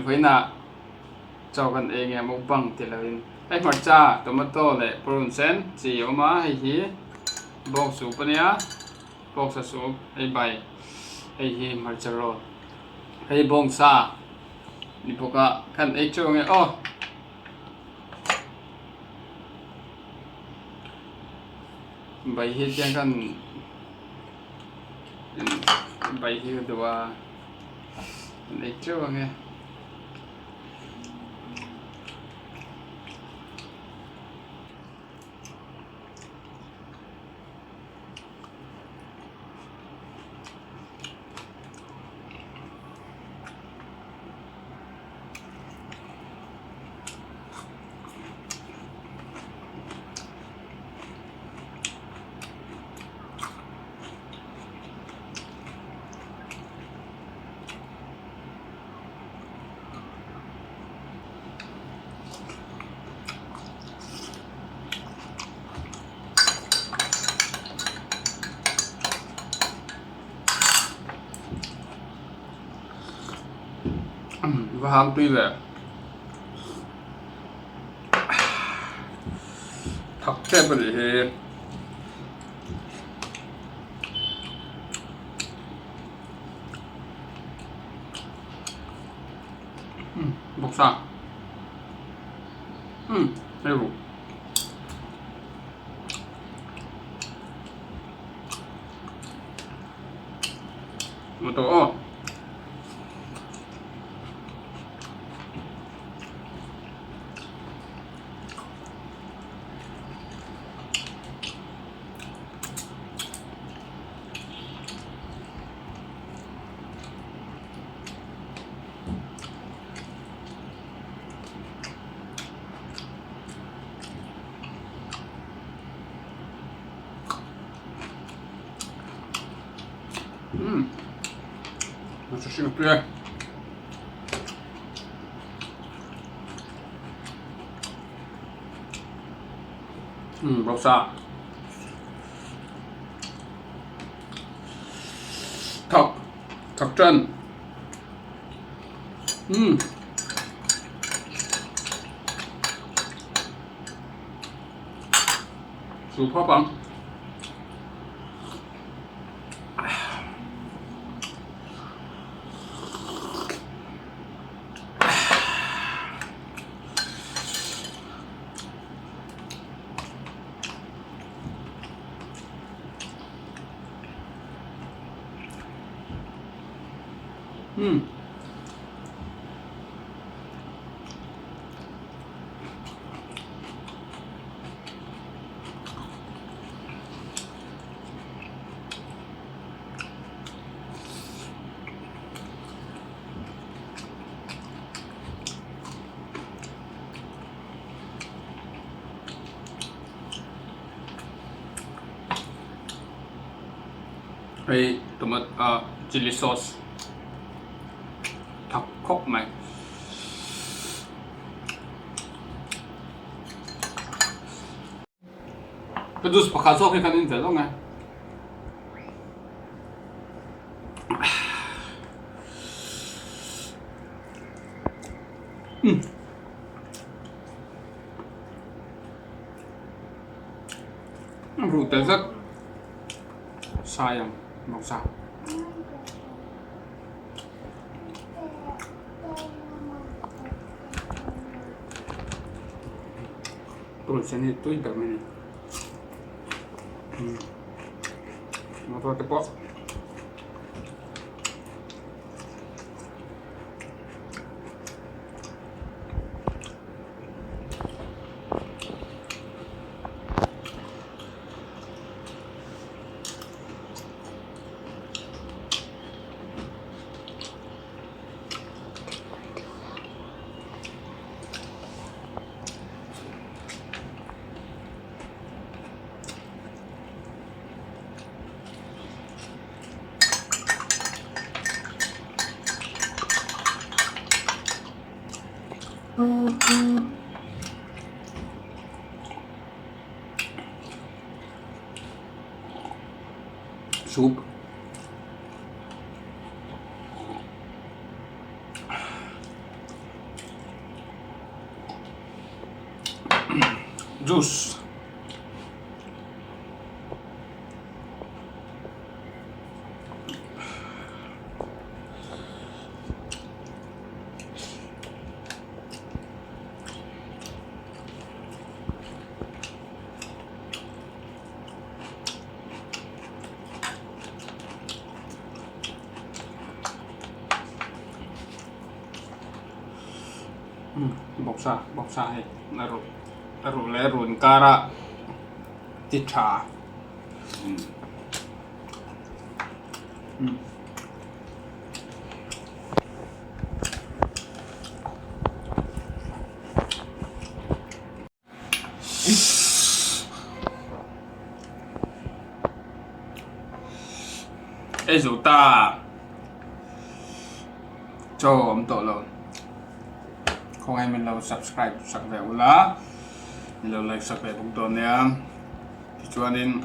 với nạ cho gần em nghe một bằng thì là ai mặt cha tomato lệ prune sen chỉ ở má hay hi box soup nia box soup hay bay hay hi mặt cha rồi hay bông sa đi bộ cả khăn ấy cho nghe bay hi tiếng khăn bay hi đồ ấy cho nghe và hàng tuy vậy thật đẹp vậy bốc sa đây rồi một tổ nó sẽ xinh tươi bốc sa thật thật chân súp hấp bằng hay tomato chili sauce thật khốc mày cái juice pakasok cái kanin thế đâu nghe rượu tê rất sayang màu sao terus ini itu intermediate motor tepok sup juice bọc sa hay naru le run kara ti tha ai dù ta cho ấm tổ lâu không ai mình lâu subscribe sắc vẻ là lâu like sắc vẻ cũng tốt nha thì cho nên